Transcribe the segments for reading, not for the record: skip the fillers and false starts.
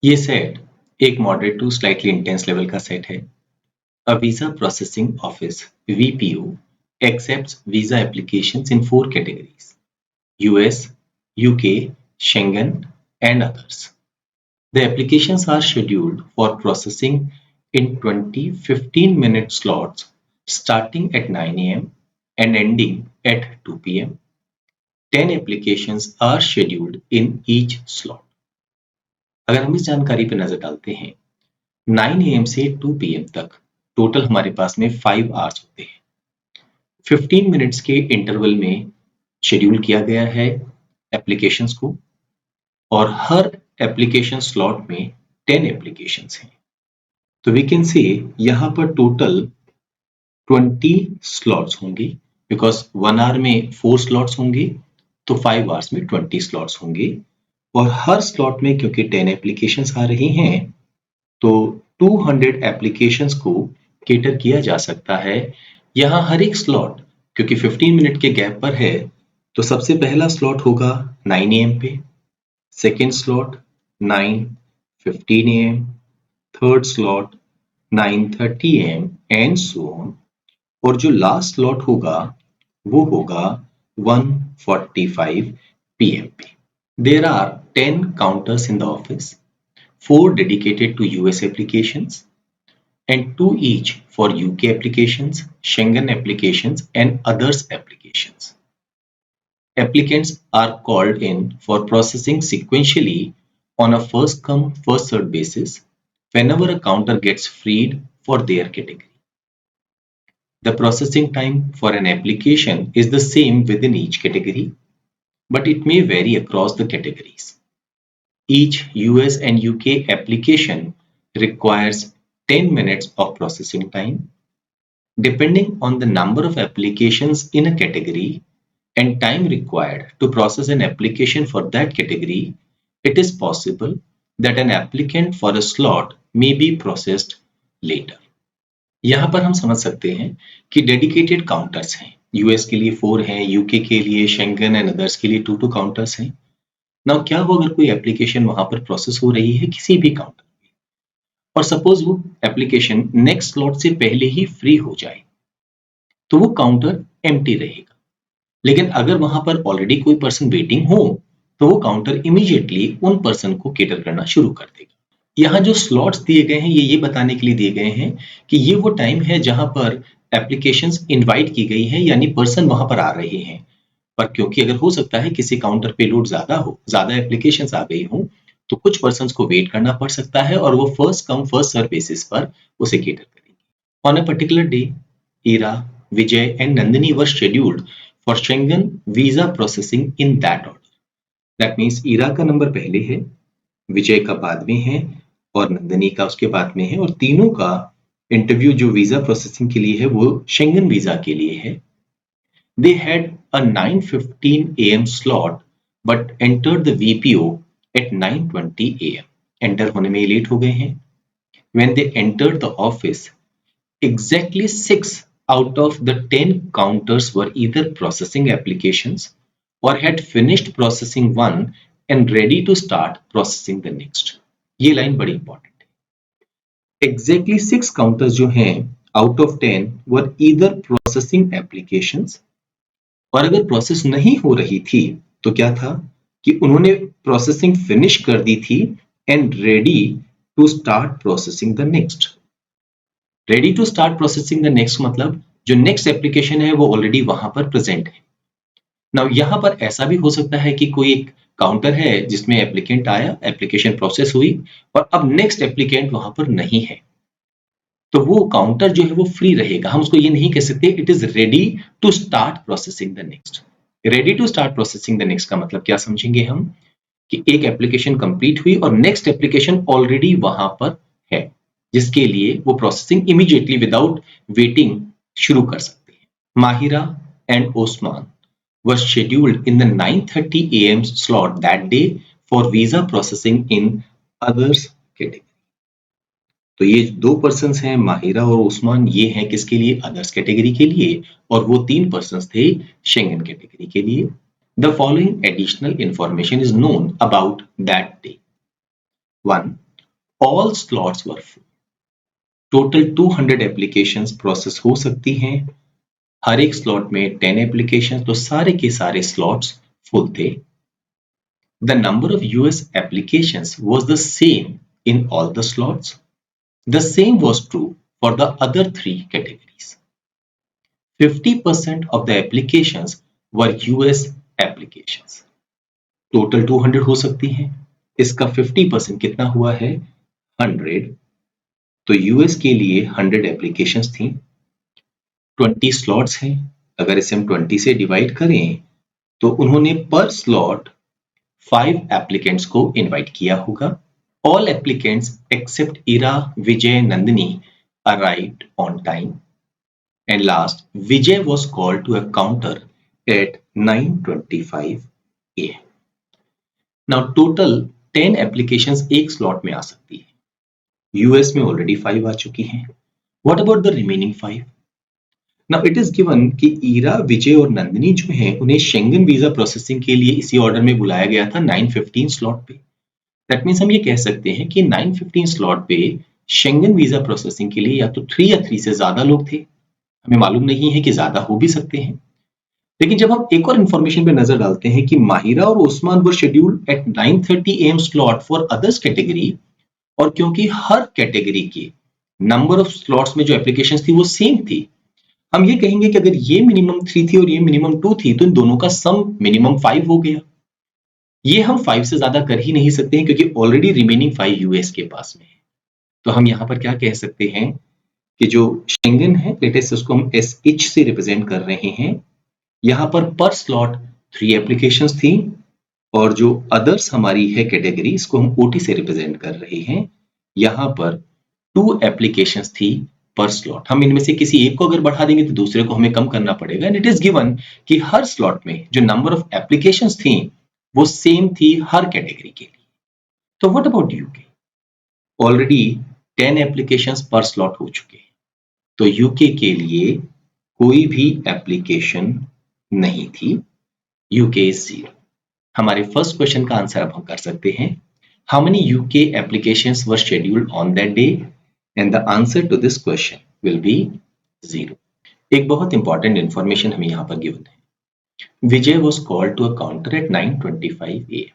ये सेट एक moderate to slightly intense level का सेट है। A visa processing office (VPO) accepts visa applications in 4 categories: US, UK, Schengen, and others. The applications are scheduled for processing in 20 15-minute slots starting at 9 a.m. and ending at 2 p.m. 10 applications are scheduled in each slot. अगर हम इस जानकारी पर नजर डालते हैं, 9 AM से 2 PM तक टोटल हमारे पास में 5 आवर्स होते हैं। 15 मिनट्स के इंटरवल में शेड्यूल किया गया है एप्लीकेशंस को और हर एप्लीकेशन स्लॉट में 10 एप्लीकेशंस हैं। तो वी कैन से यहाँ पर टोटल 20 स्लॉट्स होंगे बिकॉज 1 आवर में 4 स्लॉट्स होंगे तो 5 आवर्स में 20 स्लॉट्स होंगे और हर स्लॉट में क्योंकि 10 एप्लीकेशंस आ रही हैं तो 200 एप्लीकेशंस को केटर किया जा सकता है। यहाँ हर एक स्लॉट क्योंकि 15 मिनट के गैप पर है तो सबसे पहला स्लॉट होगा 9 AM पे, second slot 9:15 AM, third slot 9:30 AM and so on और जो लास्ट स्लॉट होगा वो होगा 1:45 PM पे। There are 10 counters in the office, 4 dedicated to US applications and 2 each for UK applications, Schengen applications and others applications. Applicants are called in for processing sequentially on a first come first served basis whenever a counter gets freed for their category. The processing time for an application is the same within each category, but it may vary across the categories. Each US and UK application requires 10 minutes of processing time. Depending on the number of applications in a category and time required to process an application for that category, it is possible that an applicant for a slot may be processed later. यहाँ पर हम समझ सकते हैं कि dedicated counters हैं। US के लिए 4 हैं, यूके के लिए, शेंगन एंड अदर्स के लिए 2 काउंटर्स हैं। नाउ क्या हो अगर कोई एप्लीकेशन वहां पर प्रोसेस हो रही है किसी भी काउंटर पे और सपोज वो एप्लीकेशन नेक्स्ट स्लॉट से पहले ही फ्री हो जाए तो वो काउंटर एम्प्टी रहेगा। लेकिन अगर वहां पर ऑलरेडी कोई पर्सन वेटिंग हो तो वो काउंटर इमीडिएटली उन पर्सन को केटर करना शुरू कर देगा। यहाँ जो स्लॉट्स दिए गए हैं ये बताने के लिए दिए गए हैं कि ये वो टाइम है जहां पर एप्लीकेशंस इनवाइट की गई है यानी पर्सन वहां पर आ रहे हैं। पर क्योंकि अगर हो सकता है किसी काउंटर पे लोड ज्यादा हो, ज्यादा एप्लीकेशंस आ गई हो तो कुछ पर्सन्स को वेट करना पड़ सकता है और वो first come first serve basis पर उसे केटर करेंगे। On a particular day, Ira, Vijay and Nandini were scheduled for Schengen visa processing in that order. That means Ira का नंबर पहले है, विजय का बाद में है और नंदिनी का उसके बाद में है और तीनों का इंटरव्यू जो वीजा प्रोसेसिंग के लिए है वो शेंगन वीजा के लिए है। They had a 9:15 AM slot but entered the VPO at 9:20 AM. Enter होने में लेट हो गए हैं। When they entered the office, exactly 6 out of the 10 counters were either processing applications or had finished processing one and ready to start processing the next. ये line बड़ी important है। Exactly 6 counters जो हैं out of 10 were either processing applications और अगर process नहीं हो रही थी तो क्या था कि उन्होंने प्रोसेसिंग फिनिश कर दी थी and ready to start processing the next. Ready to start processing the next मतलब जो नेक्स्ट एप्लीकेशन है वो ऑलरेडी वहां पर प्रेजेंट है। नाउ यहाँ पर ऐसा भी हो सकता है कि कोई एक काउंटर है जिसमें एप्लीकेंट आया, एप्लीकेशन प्रोसेस हुई और अब नेक्स्ट एप्लीकेंट वहां पर नहीं है तो वो काउंटर जो है वो फ्री रहेगा। हम उसको ये नहीं कह सकते it is ready to start processing the next. Ready to start processing the next का मतलब क्या समझेंगे हम कि एक एप्लीकेशन कंप्लीट हुई और नेक्स्ट एप्लीकेशन ऑलरेडी वहां पर है जिसके लिए वो प्रोसेसिंग इमीडिएटली विदाउट वेटिंग शुरू कर सकते हैं। Mahira and Osman were scheduled in the 9:30 AM slot that day for visa processing in others category। तो ये 2 पर्सन्स हैं माहिरा और उस्मान, ये हैं किसके लिए? अदर्स कैटेगरी के लिए और वो 3 पर्सन्स थे शेंगन कैटेगरी के लिए। The following additional information is known about that day. 1. All slots were full. Total 200 applications process हो सकती हैं, हर एक स्लॉट में 10 एप्लीकेशन, तो सारे के सारे स्लॉट्स फुल थे। The number of US applications was the same in all the slots. The same was true for the other 3 categories. 50% of the applications were US applications. Total 200 हो सकती हैं, इसका 50% कितना हुआ है? 100। तो यूएस के लिए 100 एप्लीकेशंस थी, 20 स्लॉट्स हैं। अगर इसे हम 20 से डिवाइड करें तो उन्होंने पर स्लॉट 5 एप्लीकेंट्स को इनवाइट किया होगा। All applicants except Ira, Vijay, Nandini arrived on time. And last, Vijay was called to a counter at 9:25 a.m. Now total 10 applications एक slot में आ सकती है। US में already 5 आ चुकी हैं। What about the remaining 5? Now it is given कि ईरा, विजय और नंदिनी जो हैं उन्हें शेंगन वीजा प्रोसेसिंग के लिए इसी ऑर्डर में बुलाया गया था 9:15 स्लॉट पे। दैट मीन्स हम ये कह सकते हैं कि 9:15 स्लॉट पे शेंगन वीजा प्रोसेसिंग के लिए या तो 3 या 3 से ज्यादा लोग थे। हमें मालूम नहीं है कि ज्यादा हो भी सकते हैं। लेकिन जब हम एक और इंफॉर्मेशन पे नजर डालते हैं कि माहिरा और Usman were scheduled at 9:30 AM slot for others category, और क्योंकि हर कैटेगरी के नंबर ऑफ स्लॉट्स में जो एप्लीकेशंस थी वो सेम थी, हम ये कहेंगे कि अगर ये मिनिमम 3 थी और ये मिनिमम 2 थी तो इन दोनों का सम मिनिमम 5 हो गया। ये हम 5 से ज्यादा कर ही नहीं सकते हैं क्योंकि ऑलरेडी रिमेनिंग 5 यूएस के पास में है। तो हम यहाँ पर क्या कह सकते हैं कि जो शेंगन है, लेटेस्ट उसको हम SH से रिप्रेजेंट कर रहे हैं। यहाँ पर स्लॉट 3 एप्लीकेशंस थी और जो अदर्स हमारी है कैटेगरी, इसको हम OT से रिप्रेजेंट कर रहे हैं। यहाँ पर 2 एप्लीकेशंस थी पर स्लॉट। हम इनमें से किसी एक को अगर बढ़ा देंगे तो दूसरे को हमें कम करना पड़ेगा। एंड इट इज गिवन कि हर स्लॉट में जो नंबर ऑफ एप्लीकेशंस थी वो सेम थी हर कैटेगरी के लिए। तो what about UK? Already 10 applications पर स्लॉट हो चुके हैं, तो यूके के लिए कोई भी एप्लीकेशन नहीं थी। UK is 0। हमारे फर्स्ट क्वेश्चन का आंसर अब हम कर सकते हैं। How many UK applications were scheduled on that day? And the answer to this question will be 0। एक बहुत इंपॉर्टेंट इंफॉर्मेशन हमें यहाँ पर गिवन है। Vijay was called to a counter at 9:25 AM।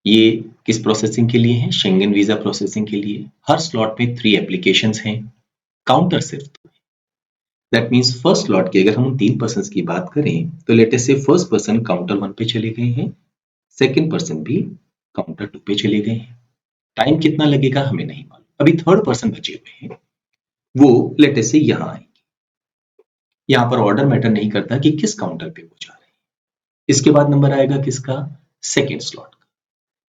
ये किस प्रोसेसिंग के लिए है? शेंगन वीजा प्रोसेसिंग के लिए। हर स्लॉट में 3 एप्लीकेशंस हैं, काउंटर सिर्फ 2 है। दैट मीन्स फर्स्ट स्लॉट की अगर हम 3 पर्सन की बात करें तो लेटेस्ट से फर्स्ट पर्सन काउंटर 1 पे चले गए हैं, सेकेंड पर्सन भी काउंटर 2 पे चले गए हैं। टाइम कितना लगेगा हमें नहीं मालूम। अभी थर्ड पर्सन बचे हुए हैं, वो लेटेस्ट से यहाँ आएंगे। यहाँ पर ऑर्डर मैटर नहीं करता कि किस काउंटर पे वो जा रहे हैं। इसके बाद नंबर आएगा किसका? सेकेंड स्लॉट का।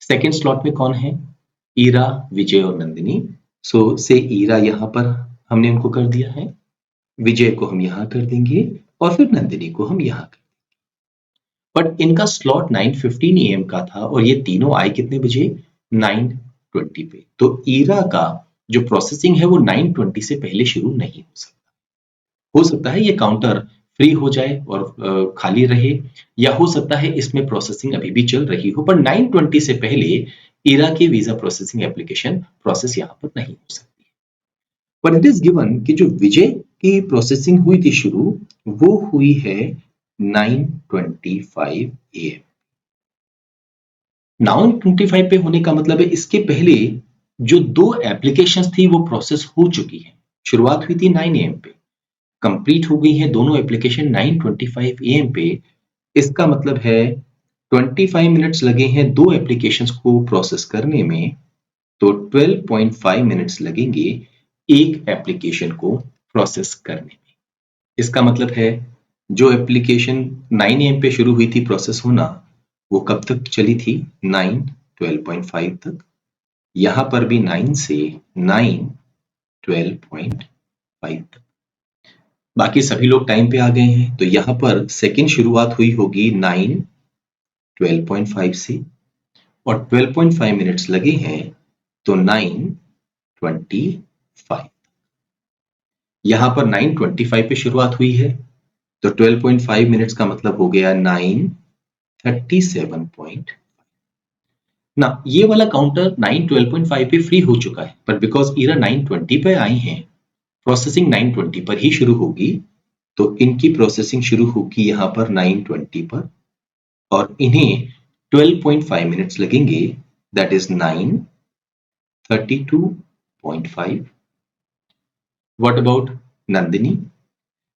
सेकेंड स्लॉट में कौन है? ईरा, विजय और नंदिनी। सो से ईरा यहाँ पर हमने उनको कर दिया है, विजय को हम यहाँ कर देंगे और फिर नंदिनी को हम यहाँ कर देंगे। बट इनका स्लॉट 9:15 AM का था और ये तीनों आए कितने बजे? 9:20 पे। तो ईरा का जो प्रोसेसिंग है वो 9:20 से पहले शुरू नहीं हो सकता। हो सकता है ये काउंटर फ्री हो जाए और खाली रहे, या हो सकता है इसमें प्रोसेसिंग अभी भी चल रही हो, पर 9:20 से पहले ईरा की वीजा प्रोसेसिंग एप्लीकेशन प्रोसेस यहाँ पर नहीं हो सकती। पर इट इज गिवन कि जो विजय की प्रोसेसिंग हुई थी शुरू, वो हुई है 9:25 AM। 9:25 पे होने का मतलब है इसके पहले जो 2 एप्लीकेशंस थी वो प्रोसेस हो चुकी है। शुरुआत हुई थी 9 AM पे, कंप्लीट हो गई है दोनों एप्लीकेशन 9:25 AM पे। इसका मतलब है 25 मिनट्स लगे हैं 2 एप्लीकेशंस को प्रोसेस करने में, तो 12.5 मिनट्स लगेंगे एक एप्लीकेशन को प्रोसेस करने में। इसका मतलब है जो एप्लीकेशन 9 AM पे शुरू हुई थी प्रोसेस होना, वो कब तक चली थी? 9 12.5 तक। यहां पर भी 9 से 9 12.5 तक। बाकी सभी लोग टाइम पे आ गए हैं, तो यहां पर सेकेंड शुरुआत हुई होगी 9 12.5 से और 12.5 मिनट्स लगे हैं तो 9:25। यहां पर 9:25 पे शुरुआत हुई है तो 12.5 मिनट्स का मतलब हो गया 9:37.5। ना ये वाला काउंटर 9:12.5 पे फ्री हो चुका है, पर बिकॉज इरा 9:20 पे आई हैं, प्रोसेसिंग 9:20 पर ही शुरू होगी, तो इनकी प्रोसेसिंग शुरू होगी यहाँ पर 9:20 पर और इन्हें 12.5 मिनट्स लगेंगे, that is 9:32.5। What about Nandini?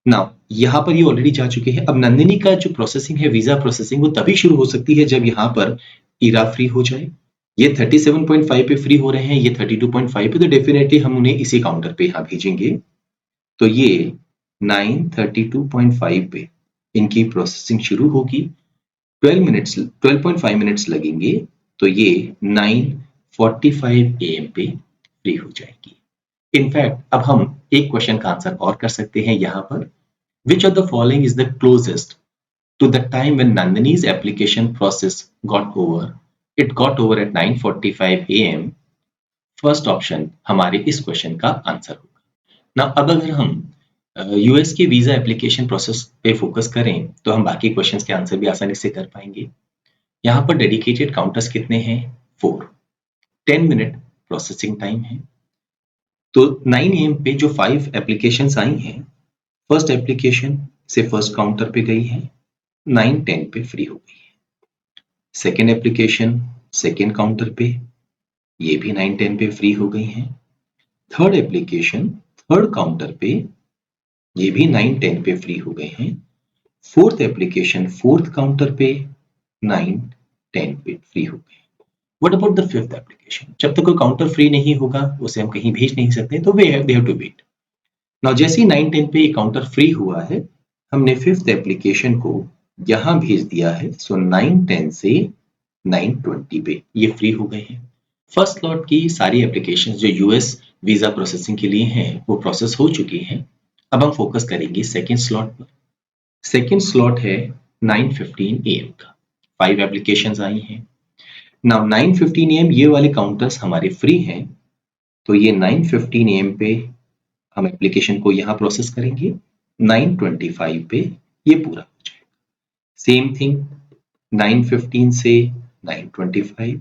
Now यहाँ पर ये ऑलरेडी जा चुके हैं। अब नंदिनी का जो प्रोसेसिंग है, वीजा प्रोसेसिंग, वो तभी शुरू हो सकती है जब यहाँ पर इरा फ्री हो जाए। ये 37.5 पे फ्री हो रहे हैं, ये 32.5 पे, तो डेफिनेटली हम उन्हें इसी काउंटर पे यहाँ भेजेंगे। तो ये 9:32.5 पे इनकी प्रोसेसिंग शुरू होगी, 12.5 मिनट्स लगेंगे, तो ये 9:45 AM पे फ्री हो जाएगी। इनफैक्ट अब हम एक क्वेश्चन का आंसर और कर सकते हैं यहाँ पर, which of the following is the closest to the time when Nandini's application process got over? It got over at 9:45 AM. First option हमारे इस क्वेश्चन का आंसर होगा ना। अब अगर हम यूएस के वीजा एप्लीकेशन प्रोसेस पे फोकस करें तो हम बाकी क्वेश्चंस के आंसर भी आसानी से कर पाएंगे। यहाँ पर डेडिकेटेड काउंटर्स कितने हैं? 4। 10 मिनट प्रोसेसिंग टाइम है। तो 9 AM पे जो 5 एप्लीकेशंस आई हैं, फर्स्ट एप्लीकेशन से फर्स्ट काउंटर पे गई है, 9:10 पे फ्री हो गई है। सेकेंड एप्लीकेशन सेकेंड काउंटर पे, ये भी 9:10 पे फ्री हो गई है। थर्ड एप्लीकेशन थर्ड काउंटर पे, ये भी 9:10 पे फ्री हो गए हैं। फोर्थ एप्लीकेशन फोर्थ काउंटर पे, 9:10 पे फ्री हो गए। What about the fifth application? जब तक कोई काउंटर फ्री नहीं होगा उसे हम कहीं भेज नहीं सकते, तो they have to wait. Now जैसे ही 9:10 पे काउंटर फ्री हुआ है, हमने फिफ्थ एप्लीकेशन को यहां भेज दिया है। सो 9:10 से 9:20 पे ये फ्री हो गए हैं। फर्स्ट स्लॉट की सारी एप्लीकेशंस जो यूएस वीजा प्रोसेसिंग के लिए हैं वो प्रोसेस हो चुकी हैं। अब हम फोकस करेंगे सेकेंड स्लॉट पर। सेकेंड स्लॉट है 9:15 AM का। 5 एप्लीकेशंस आई हैं। नाउ 9:15 AM ये वाले काउंटर्स हमारे फ्री हैं, तो ये 9:15 AM पे हम एप्लीकेशन को यहाँ प्रोसेस करेंगे। 9:25 पे ये पूरा हो जाएगा। सेम थिंग 9:15 से 9:25,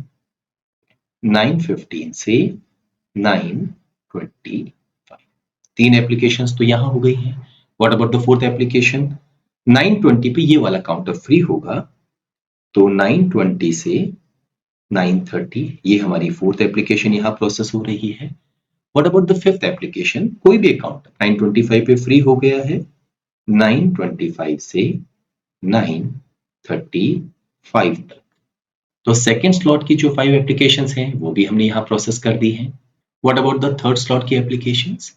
9:15 से 9:25, 3 एप्लीकेशंस तो यहाँ हो गई हैं। What about the fourth application? 9:20 पे ये वाला काउंटर फ्री होगा, तो 9:20 से 9:30 ये हमारी फोर्थ एप्लीकेशन यहाँ प्रोसेस हो रही है। What about the fifth application? कोई भी काउंटर 9:25 पे फ्री हो गया है, 9:25 से 9:35 तक। तो सेकेंड स्लॉट की जो 5 एप्लीकेशंस हैं वो भी हमने यहाँ प्रोसेस कर दी हैं। What about the third slot की एप्लीकेशंस?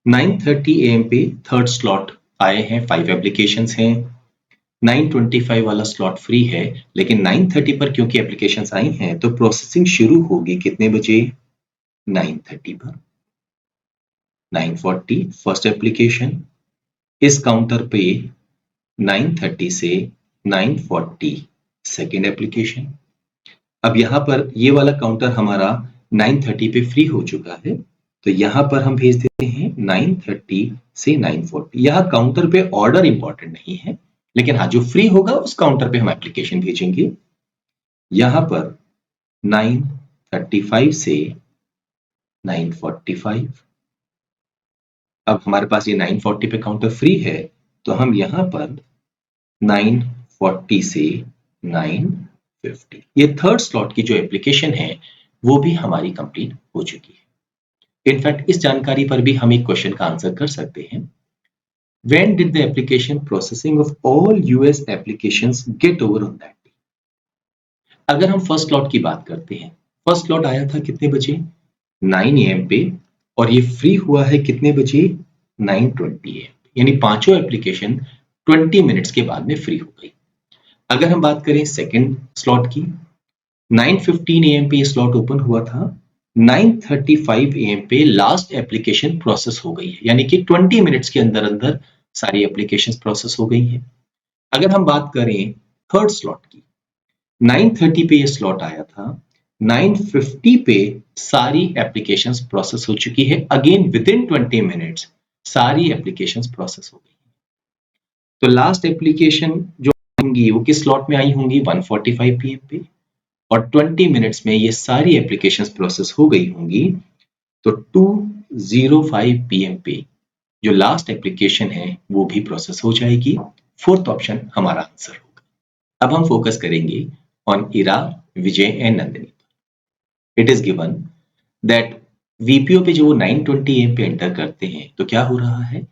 9:30 AM पे थर्ड स्लॉट आए हैं, 5 एप्लीकेशंस हैं। 9:25 वाला स्लॉट फ्री है, लेकिन 9:30 पर क्योंकि एप्लीकेशंस आई हैं तो प्रोसेसिंग शुरू होगी कितने बजे? 9:30 पर। 9:40 फर्स्ट एप्लीकेशन, इस काउंटर पे 9:30 से 9:40 सेकेंड एप्लीकेशन। अब यहाँ पर ये वाला काउंटर हमारा 9:30 पे फ्री हो चुका है, तो यहाँ पर हम भेज देते हैं 9:30 से 9:40। यहाँ काउंटर पे ऑर्डर इंपॉर्टेंट नहीं है, लेकिन हाँ जो फ्री होगा उस काउंटर पे हम एप्लीकेशन भेजेंगे। यहाँ पर 9:35 से 9:45। अब हमारे पास ये 9:40 पे काउंटर फ्री है, तो हम यहाँ पर 9:40 से 9:50, ये थर्ड स्लॉट की जो एप्लीकेशन है वो भी हमारी कंप्लीट हो चुकी है। इनफैक्ट इस जानकारी पर भी हम एक क्वेश्चन का आंसर कर सकते हैं। When did the application processing of all US applications get over on that day? अगर हम फर्स्ट स्लॉट की बात करते हैं, फर्स्ट स्लॉट आया था कितने बजे? 9 AM पे, और ये फ्री हुआ है कितने बजे? 9:20 AM, यानी पांचों एप्लीकेशन 20 मिनट्स के बाद में फ्री हो गई। अगर हम बात करें सेकेंड स्लॉट की, 9:15 AM पे ये स्लॉट ओपन हुआ था, 9:35 AM पे लास्ट एप्लीकेशन प्रोसेस हो गई है, यानी कि 20 मिनट्स के अंदर अंदर सारी एप्लीकेशंस प्रोसेस हो गई हैं। अगर हम बात करें थर्ड स्लॉट की, 9:30 पे ये स्लॉट आया था, 9:50 पे सारी एप्लीकेशंस प्रोसेस हो चुकी है। अगेन विद इन 20 मिनट्स सारी एप्लीकेशंस प्रोसेस हो गई। तो लास्ट एप्लीकेशन जो आएंगी वो किस स्लॉट में आई होंगी? 1:45 PM पे, और 20 मिनट्स में ये सारी एप्लीकेशंस प्रोसेस हो गई होंगी, तो 2:05 PM पे जो लास्ट एप्लीकेशन है वो भी प्रोसेस हो जाएगी। फोर्थ ऑप्शन हमारा आंसर होगा। अब हम फोकस करेंगे on Ira, Vijay and Nandini. It is given that VPO पे जो वो 9:20 AM पे एंटर करते हैं, तो क्या हो रहा है,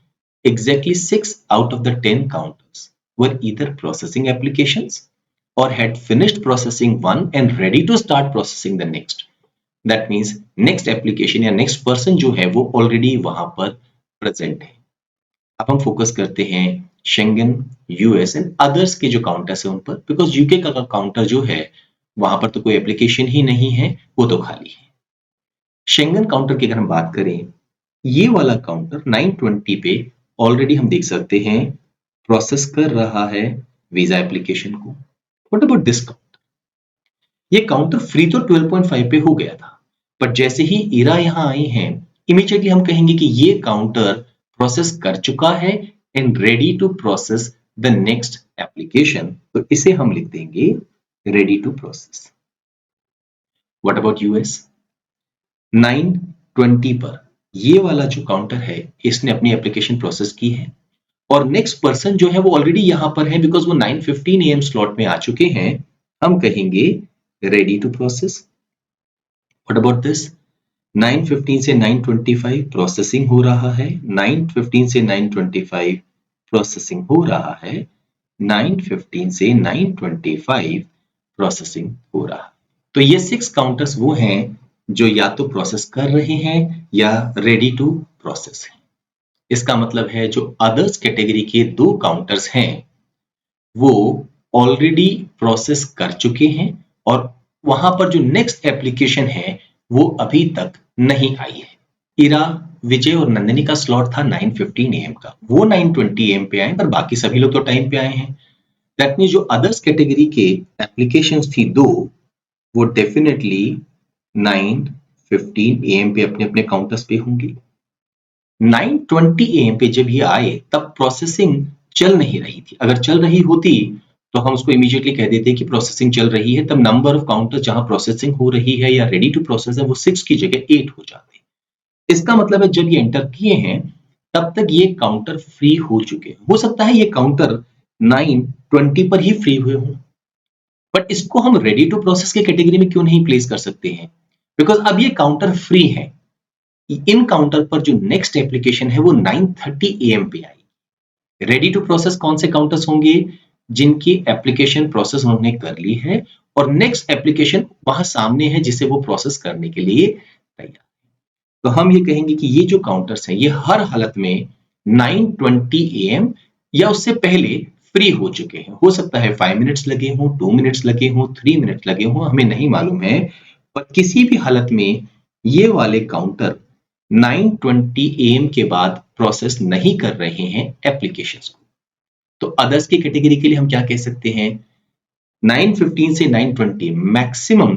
exactly 6 out of the 10 counters were either processing applications or had finished processing one and ready to start processing the next. That means next application या next person जो है वो already वहां पर present है। अब हम फोकस करते हैं शेंगन, यूएस एंड अदर्स के जो काउंटर्स है उन पर, बिकॉज यूके का काउंटर जो है वहां पर तो कोई एप्लीकेशन ही नहीं है, वो तो खाली है। शेंगन काउंटर की अगर हम बात करें, ये वाला काउंटर 9:20 पे ऑलरेडी हम देख सकते हैं प्रोसेस कर रहा है वीजा एप्लीकेशन को। What about this counter? ये काउंटर फ्री तो 12.5 पे हो गया था, बट जैसे ही इरा यहां आई हैं, इमीडिएटली हम कहेंगे कि ये काउंटर प्रोसेस कर चुका है and ready to process the next application, तो इसे हम लिख देंगे ready to process. What about US? 9:20 पर ये वाला जो काउंटर है इसने अपनी एप्लीकेशन प्रोसेस की है और नेक्स्ट पर्सन जो है वो ऑलरेडी यहां पर है, बिकॉज वो 9:15 AM स्लॉट में आ चुके हैं, हम कहेंगे ready to process. What about this? 9:15 से 9:25 प्रोसेसिंग हो रहा है, 9:15 से 9:25 प्रोसेसिंग हो रहा है, 9:15 से 9:25 प्रोसेसिंग हो रहा है। तो ये 6 काउंटर्स वो हैं जो या तो प्रोसेस कर रहे हैं या रेडी टू प्रोसेस है। इसका मतलब है जो अदर्स कैटेगरी के 2 काउंटर्स हैं वो ऑलरेडी प्रोसेस कर चुके हैं और वहां पर जो नेक्स्ट एप्लीकेशन है वो अभी तक नहीं आई है। इरा, विजय और नंदिनी का स्लॉट था 9:15 AM का, वो 9:20 AM पे आए, पर बाकी सभी लोग तो टाइम पे आए हैं। दैट मींस जो अदर्स कैटेगरी के एप्लीकेशंस थी 2, वो डेफिनेटली 9:15 AM पे अपने अपने काउंटर्स पे होंगी। 9:20 AM पे जब ये आए तब प्रोसेसिंग चल नहीं रही थी। अगर चल रही होती तो हम उसको इमीडिएटली कह देते कि प्रोसेसिंग चल रही है, तब नंबर ऑफ काउंटर जहां प्रोसेसिंग हो रही है या रेडी टू प्रोसेस है वो 6 की जगह 8 हो जाते। इसका मतलब है जब ये एंटर किए हैं तब तक ये काउंटर फ्री हो चुके हैं। हो सकता है ये काउंटर 9:20 पर ही फ्री हुए हों, बट इसको हम रेडी टू प्रोसेस के कैटेगरी में क्यों नहीं प्लेस कर सकते हैं? बिकॉज अब ये काउंटर फ्री है। इन काउंटर पर जो नेक्स्ट एप्लीकेशन है वो 9:30 AM पे आई। रेडी टू प्रोसेस कौन से काउंटर्स होंगे? जिनकी एप्लीकेशन प्रोसेस उन्होंने कर ली है और नेक्स्ट एप्लीकेशन वहां सामने है जिसे वो प्रोसेस करने के लिए तैयार। तो हम ये कहेंगे कि ये जो काउंटर्स हैं ये हर हालत में 9:20 AM या उससे पहले फ्री हो चुके हैं। हो सकता है 5 मिनट्स लगे हों, 2 मिनट्स लगे हों, 3 मिनट लगे हों, हमें नहीं मालूम है, पर किसी भी हालत में ये वाले काउंटर 9:20 AM के बाद प्रोसेस नहीं कर रहे हैं एप्लीकेशंस को। तो अदर्स की कैटेगरी के लिए हम क्या कह सकते हैं? 9:15 से 9:20 मैक्सिमम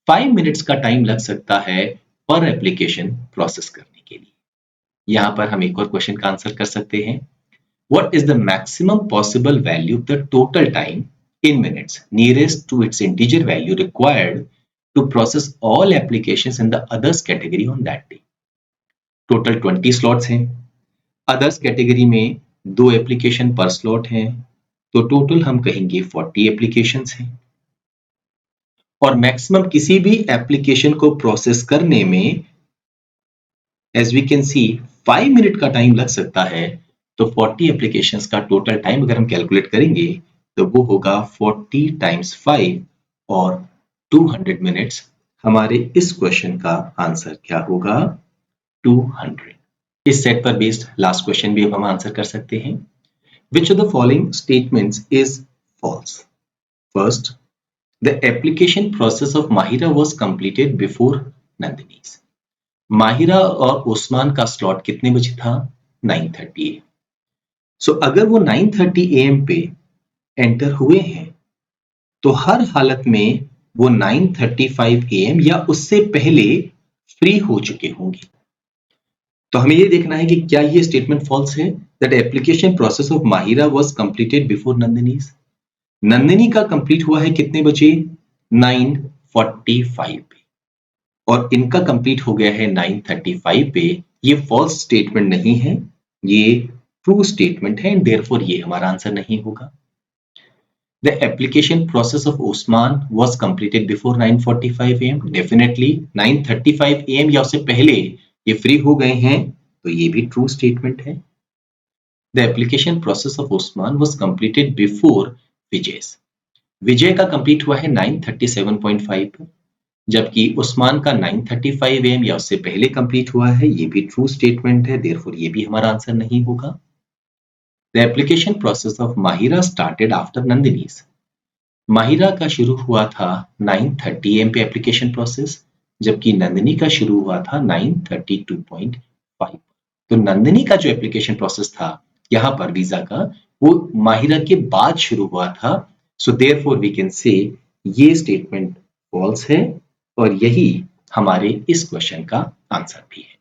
5 मिनट्स का टाइम लग सकता है पर एप्लीकेशन प्रोसेस करने के लिए। यहां पर हम एक और क्वेश्चन का आंसर कर सकते हैं। What is the maximum possible value of the total time in minutes nearest to its integer value required to process all applications in the others category on that day? Total 20 slots हैं। Others category में 2 application पर slot हैं, तो total हम कहेंगे 40 applications हैं। और maximum किसी भी एप्लीकेशन को प्रोसेस करने में as we can see 5 minute का टाइम लग सकता है। तो 40 एप्लीकेशंस का टोटल टाइम अगर हम कैलकुलेट करेंगे तो वो होगा 40 × 5 और 200 मिनट्स। हमारे इस क्वेश्चन का आंसर क्या होगा? 200। इस सेट पर बेस्ड लास्ट क्वेश्चन भी अब हम आंसर कर सकते हैं। Which of the following statements is false? First, the application process of Mahira was completed before Nandini's. Mahira और उस्मान का स्लॉट कितने बजे था? 9:30 AM। सो अगर वो 9:30 AM पे एंटर हुए हैं तो हर हालत में वो 9:35 AM या उससे पहले फ्री हो चुके होंगे। तो हमें ये देखना है कि क्या ये स्टेटमेंट फॉल्स है, that application process of Mahira was completed before Nandini's. Nandini का कंप्लीट हुआ है कितने बजे? 9:45 पे और इनका कंप्लीट हो गया है 9:35 पे। ये फॉल्स स्टेटमेंट नहीं है, ये ट्रू स्टेटमेंट है एंड देयरफॉर ये हमारा आंसर नहीं होगा। The application process of Osman was completed before 9:45 am. Definitely 9:35 am या उससे पहले ये फ्री हो गए हैं, तो ये भी ट्रू स्टेटमेंट है। The application process of Osman was completed before Vijay's. विजय का कंप्लीट हुआ है 9:37.5 पर, जबकि उस्मान का 9:35 am या उससे पहले कंप्लीट हुआ है, ये भी ट्रू स्टेटमेंट है, देयरफॉर ये भी हमारा आंसर नहीं होगा। The application process of Mahira started after Nandini's. Mahira का शुरू हुआ था 9:30 am पे एप्लीकेशन प्रोसेस, जबकि नंदिनी का शुरू हुआ था 9:32.5। तो नंदिनी का जो एप्लीकेशन प्रोसेस था यहाँ पर वीजा का, वो माहिरा के बाद शुरू हुआ था। So therefore we can say ये स्टेटमेंट फॉल्स है और यही हमारे इस क्वेश्चन का आंसर भी है।